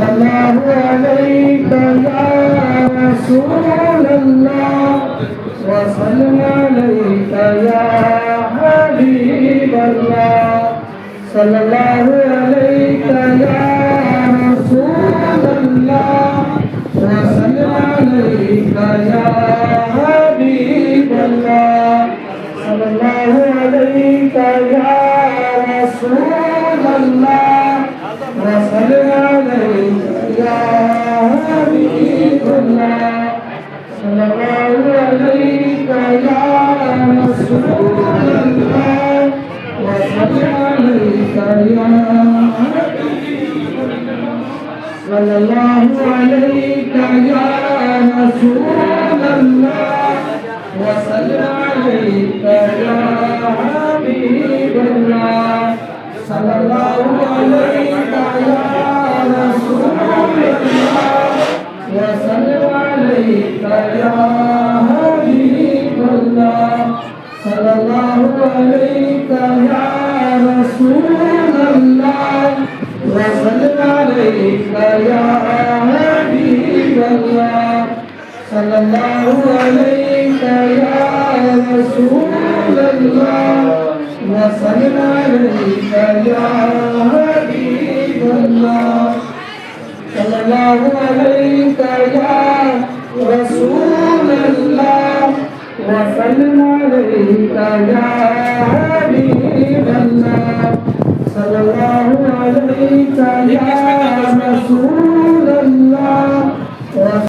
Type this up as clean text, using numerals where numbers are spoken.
الله عليك يا رسول الله وسلم عليك يا حبيب الله صلى الله عليك يا رسول الله وسلم عليك يا حبيب الله صلى الله عليك يا رسول الله وسلم عليك يا حبيب الله صلى الله عليك يا رسول الله وسلم عليك يا حبيب الله صلى الله عليك يا رسول الله وسلم عليك يا حبيب الله صلى الله عليك يا رسول الله وسلم عليك يا حبيب الله صلى الله عليك يا رسول الله وسلم عليك يا حبيب الله صلى الله عليك يا رسول الله وسلم عليك يا حبيب الله صلى الله عليك يا رسول الله وسلم عليك يا حبيب الله صلى الله عليك يا رسول الله